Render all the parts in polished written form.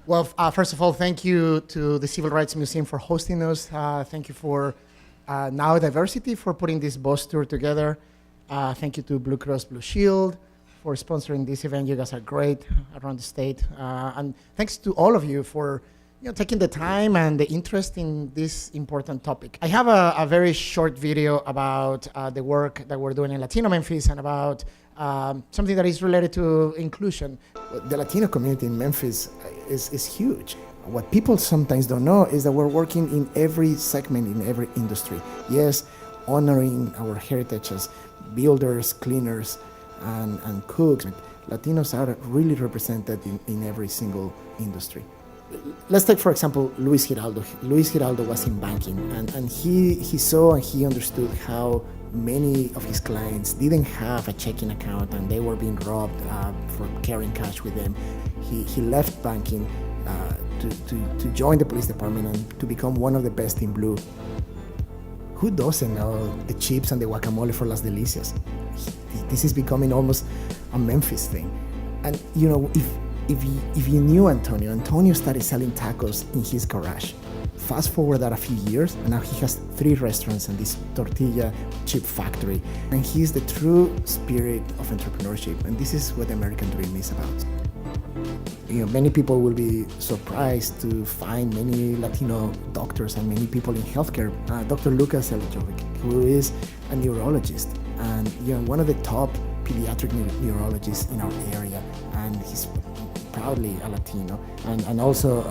Well, first of all, thank you to the Civil Rights Museum for hosting us. Thank you for Now Diversity for putting this bus tour together. Thank you to Blue Cross Blue Shield for sponsoring this event. You guys are great around the state. And thanks to all of you for taking the time and the interest in this important topic. I have a very short video about the work that we're doing in Latino Memphis and about something that is related to inclusion. The Latino community in Memphis is huge. What people sometimes don't know is that we're working in every segment, in every industry. Yes, honoring our heritage as builders, cleaners, and cooks. Latinos are really represented in every single industry. Let's take, for example, Luis Giraldo. Luis Giraldo was in banking, and he saw and he understood how many of his clients didn't have a checking account and they were being robbed for carrying cash with them. He left banking to join the police department and to become one of the best in blue. Who doesn't know the chips and the guacamole for Las Delicias? This is becoming almost a Memphis thing. And if you knew Antonio started selling tacos in his garage. Fast forward that a few years, and now he has 3 restaurants and this tortilla chip factory. And he's the true spirit of entrepreneurship. And this is what the American dream is about. Many people will be surprised to find many Latino doctors and many people in healthcare. Dr. Lucas Elijovic, who is a neurologist and one of the top pediatric neurologists in our area, and he's proudly a Latino, and also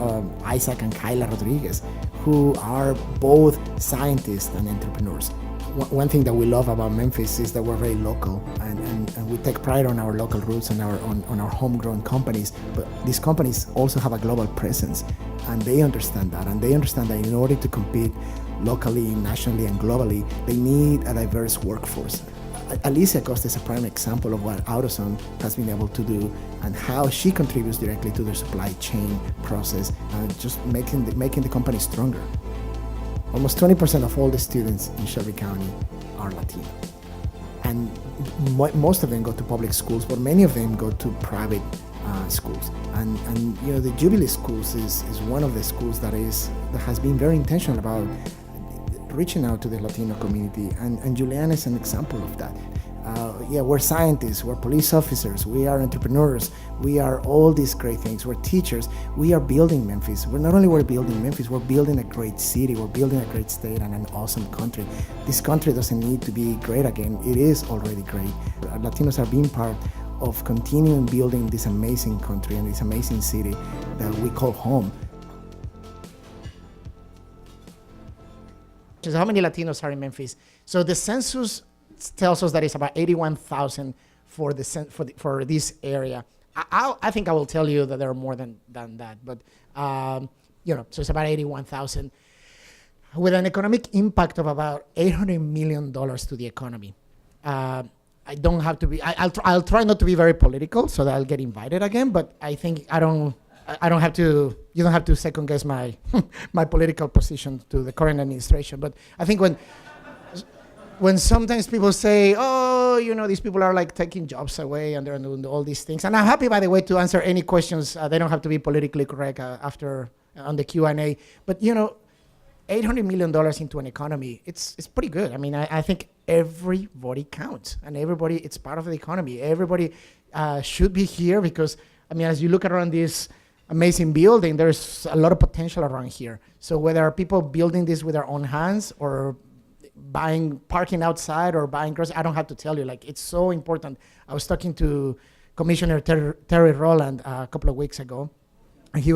Isaac and Kyla Rodriguez, who are both scientists and entrepreneurs. One thing that we love about Memphis is that we're very local, and we take pride on our local roots and on our homegrown companies, but these companies also have a global presence, and they understand that, in order to compete locally, nationally, and globally, they need a diverse workforce. Alicia Costa is a prime example of what AutoZone has been able to do and how she contributes directly to the supply chain process, just making the company stronger. Almost 20% of all the students in Shelby County are Latino. And most of them go to public schools, but many of them go to private schools. And the Jubilee Schools is one of the schools that has been very intentional about reaching out to the Latino community, and Juliana is an example of that. We're scientists, we're police officers, we are entrepreneurs, we are all these great things, we're teachers. We are building Memphis. We're building Memphis, we're building a great city, we're building a great state and an awesome country. This country doesn't need to be great again, it is already great. Latinos are being part of continuing building this amazing country and this amazing city that we call home. So how many Latinos are in Memphis? So the census tells us that it's about 81,000 for this area. I think I will tell you that there are more than that, but so it's about 81,000 with an economic impact of about $800 million to the economy. I don't have to be. I'll try not to be very political, so that I'll get invited again. But I think I don't have to. You don't have to second guess my my political position to the current administration. But I think when sometimes people say, oh, these people are like taking jobs away and they're doing all these things, and I'm happy, by the way, to answer any questions. They don't have to be politically correct after on the Q&A. But $800 million into an economy, it's pretty good. I mean, I think everybody counts, and everybody, it's part of the economy. Everybody should be here because, I mean, as you look around this amazing building, there's a lot of potential around here. So whether people building this with their own hands or parking outside or buying groceries, I don't have to tell you, like, it's so important. I was talking to Commissioner Terry Rowland a couple of weeks ago, and he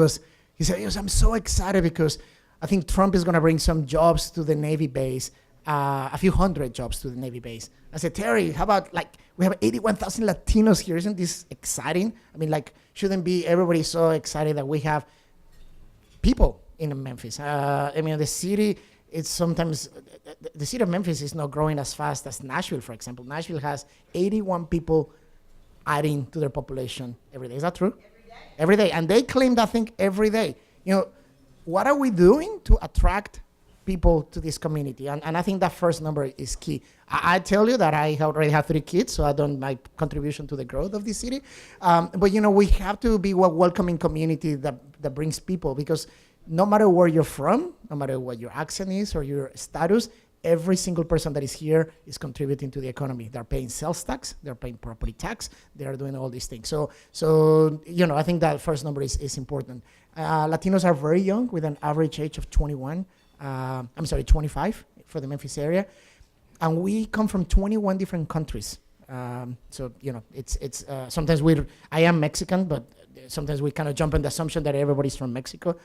said, I'm so excited because I think Trump is going to bring some jobs to the Navy base, a few hundred jobs to the Navy base. I said, Terry, how about, like, we have 81,000 Latinos here. Isn't this exciting? I mean, like, shouldn't be everybody so excited that we have people in Memphis? I mean, the city, it's sometimes, the city of Memphis is not growing as fast as Nashville, for example. Nashville has 81 people adding to their population every day. Is that true? Every day. And they claim that thing every day. What are we doing to attract people to this community. And I think that first number is key. I tell you that I already have 3 kids, so I don't my contribution to the growth of this city. But we have to be a welcoming community that brings people, because no matter where you're from, no matter what your accent is or your status, every single person that is here is contributing to the economy. They're paying sales tax, they're paying property tax, they're doing all these things. So I think that first number is important. Latinos are very young, with an average age of 25 for the Memphis area. And we come from 21 different countries. So it's sometimes I am Mexican, but sometimes we kind of jump on the assumption that everybody's from Mexico.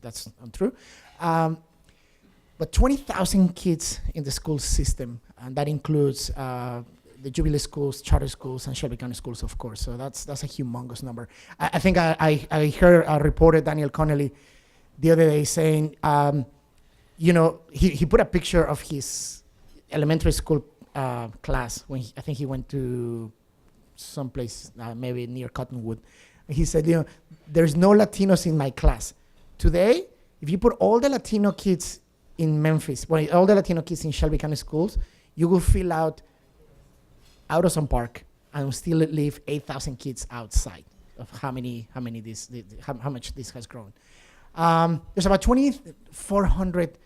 That's untrue. But 20,000 kids in the school system, and that includes the Jubilee schools, charter schools, and Shelby County schools, of course. So that's a humongous number. I think I heard a reporter, Daniel Connolly, the other day saying, he put a picture of his elementary school class when I think he went to someplace maybe near Cottonwood. He said, there's no Latinos in my class. Today, if you put all the Latino kids in Memphis, all the Latino kids in Shelby County schools, you will fill out Autoson Park and still leave 8,000 kids outside of how much this has grown. There's about 2,400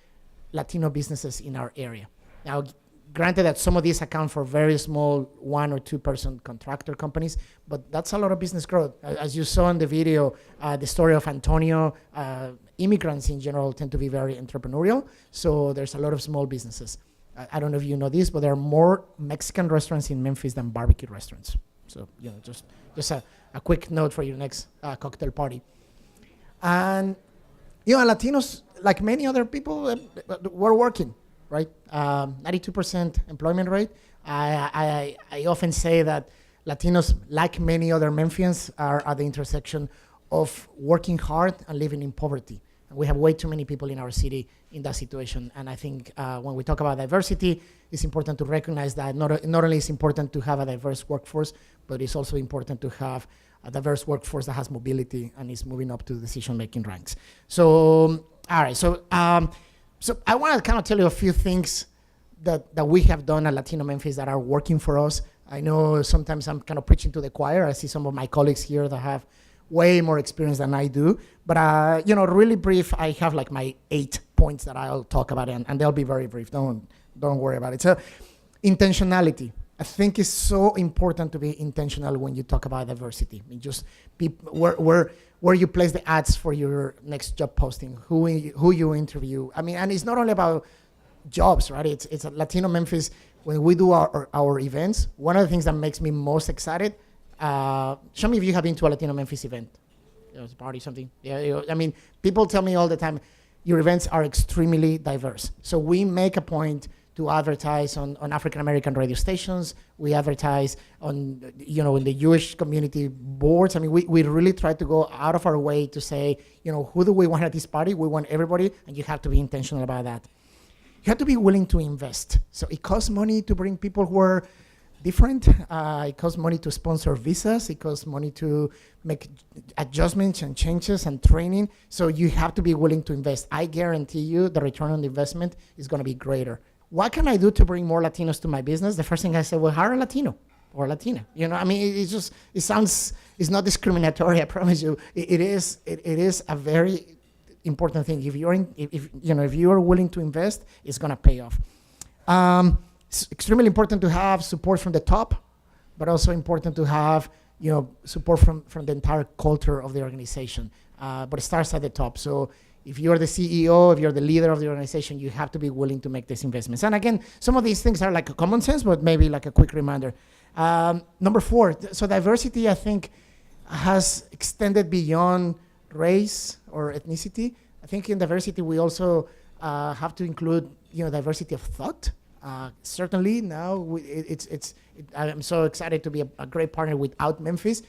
Latino businesses in our area. Now, granted that some of these account for very small 1 or 2 person contractor companies, but that's a lot of business growth. As you saw in the video, the story of Antonio, immigrants in general tend to be very entrepreneurial, so there's a lot of small businesses. I don't know if you know this, but there are more Mexican restaurants in Memphis than barbecue restaurants. So, just a quick note for your next cocktail party. And, Latinos, like many other people, we're working, right? 92% employment rate. I often say that Latinos, like many other Memphians, are at the intersection of working hard and living in poverty. And we have way too many people in our city in that situation. And I think when we talk about diversity, it's important to recognize that not only is it important to have a diverse workforce, but it's also important to have a diverse workforce that has mobility and is moving up to the decision-making ranks. So, all right. So I want to kind of tell you a few things that we have done at Latino Memphis that are working for us. I know sometimes I'm kind of preaching to the choir. I see some of my colleagues here that have way more experience than I do. But, really brief, I have like my 8 points that I'll talk about, and they'll be very brief. Don't worry about it. So, intentionality. I think it's so important to be intentional when you talk about diversity. I mean, just where you place the ads for your next job posting, who you interview. I mean, and it's not only about jobs, right? It's a Latino Memphis. When we do our events, one of the things that makes me most excited, show me if you have been to a Latino Memphis event. It was a party, something. Yeah, I mean, people tell me all the time, your events are extremely diverse. So we make a point to advertise on African-American radio stations. We advertise on, in the Jewish community boards. I mean, we really try to go out of our way to say, who do we want at this party? We want everybody, and you have to be intentional about that. You have to be willing to invest. So it costs money to bring people who are different. It costs money to sponsor visas. It costs money to make adjustments and changes and training. So you have to be willing to invest. I guarantee you the return on the investment is going to be greater. What can I do to bring more Latinos to my business? The first thing I said, well, hire a Latino or Latina. I mean, it's not discriminatory. I promise you. It is a very important thing. If you are willing to invest, it's going to pay off. It's extremely important to have support from the top, but also important to have support from the entire culture of the organization. But it starts at the top. So if you're the CEO, if you're the leader of the organization, you have to be willing to make these investments. And again, some of these things are like a common sense, but maybe like a quick reminder. Number 4, so diversity, I think, has extended beyond race or ethnicity. I think in diversity, we also have to include diversity of thought. Certainly now I'm so excited to be a great partner with Out Memphis.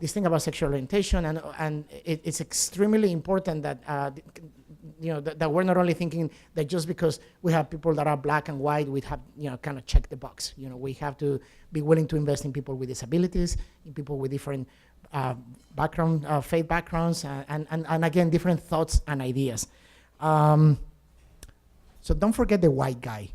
This thing about sexual orientation and it's extremely important that that we're not only thinking that just because we have people that are black and white, we have kind of check the box. We have to be willing to invest in people with disabilities, in people with different faith backgrounds, and again different thoughts and ideas. So don't forget the white guy.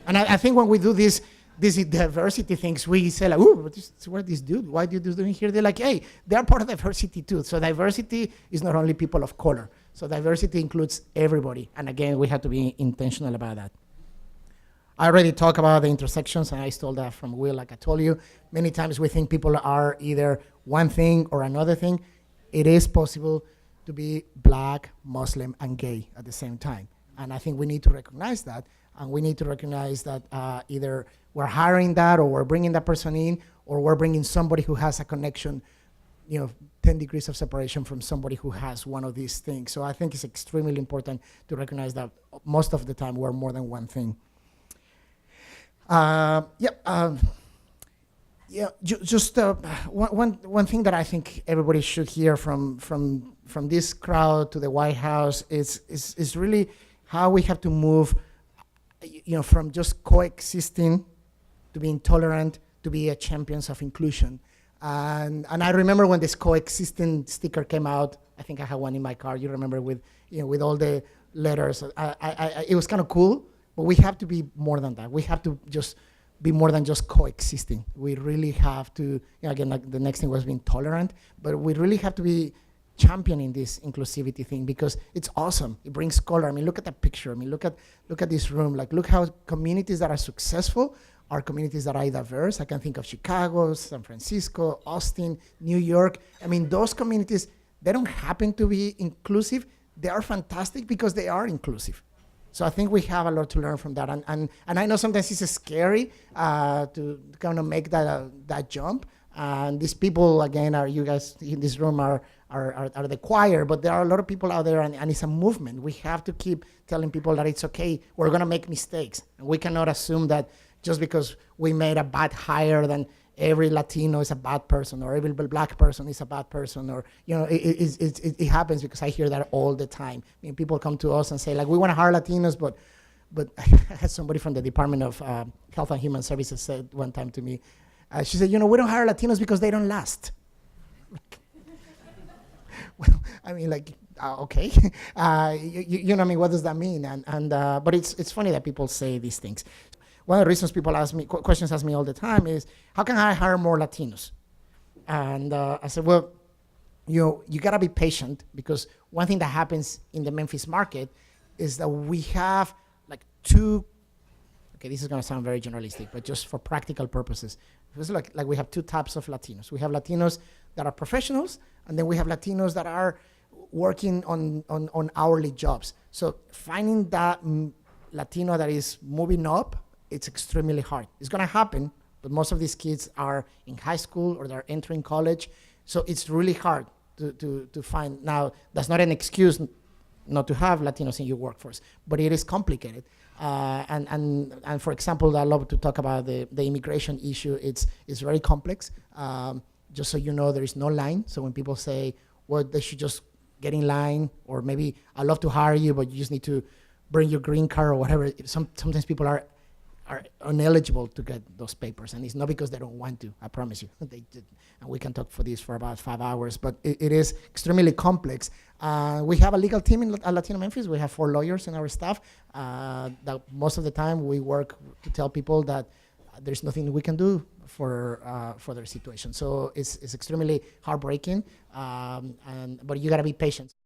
And I think when we do this diversity things, we say like, ooh, what this dude? Why do you doing here? They're like, hey, they're part of diversity too. So diversity is not only people of color. So diversity includes everybody. And again, we have to be intentional about that. I already talked about the intersections, and I stole that from Will, like I told you. Many times we think people are either one thing or another thing. It is possible to be black, Muslim, and gay at the same time. And I think we need to recognize that. And we need to recognize that either we're hiring that, or we're bringing that person in, or we're bringing somebody who has a connection, 10 degrees of separation from somebody who has one of these things. So I think it's extremely important to recognize that most of the time we're more than one thing. Just one thing that I think everybody should hear from this crowd to the White House is really how we have to move, from just coexisting to being tolerant to be a champions of inclusion. And I remember when this coexisting sticker came out. I think I had one in my car. You remember with all the letters. It was kind of cool. But we have to be more than that. We have to just be more than just coexisting. We really have to, again, like the next thing was being tolerant, but we really have to be championing this inclusivity thing, because it's awesome. It brings color. I mean, look at that picture. I mean, look at this room. Like, look how communities that are successful are communities that are diverse. I can think of Chicago, San Francisco, Austin, New York. I mean, those communities, they don't happen to be inclusive. They are fantastic because they are inclusive. So I think we have a lot to learn from that, and I know sometimes it's scary to kind of make that jump. And these people, again, you guys in this room are the choir, but there are a lot of people out there, and it's a movement. We have to keep telling people that it's okay. We're gonna make mistakes, and we cannot assume that just because we made a bad hire, then every Latino is a bad person, or every black person is a bad person, or it happens, because I hear that all the time. I mean, people come to us and say like, we want to hire Latinos, but I had somebody from the Department of Health and Human Services said one time to me, she said, we don't hire Latinos because they don't last. Well, I mean, like, okay, you know what I mean? What does that mean? But it's funny that people say these things. One of the reasons people questions ask me all the time is, how can I hire more Latinos? And I said, well, you gotta be patient, because one thing that happens in the Memphis market is that we have like this is gonna sound very generalistic, but just for practical purposes, it's like we have two types of Latinos. We have Latinos that are professionals, and then we have Latinos that are working on hourly jobs. So finding that Latino that is moving up, it's extremely hard. It's gonna happen, but most of these kids are in high school or they're entering college. So it's really hard to find. Now, that's not an excuse not to have Latinos in your workforce, but it is complicated. And for example, I love to talk about the immigration issue. It's very complex. Just so you know, there is no line. So when people say, well, they should just get in line, or maybe I'd love to hire you, but you just need to bring your green card or whatever. Sometimes people are ineligible to get those papers, and it's not because they don't want to. I promise you, they did. And we can talk for this for about 5 hours, but it is extremely complex. We have a legal team at Latino Memphis. We have 4 lawyers in our staff. That most of the time we work to tell people that there's nothing we can do for their situation. So it's extremely heartbreaking, but you gotta be patient.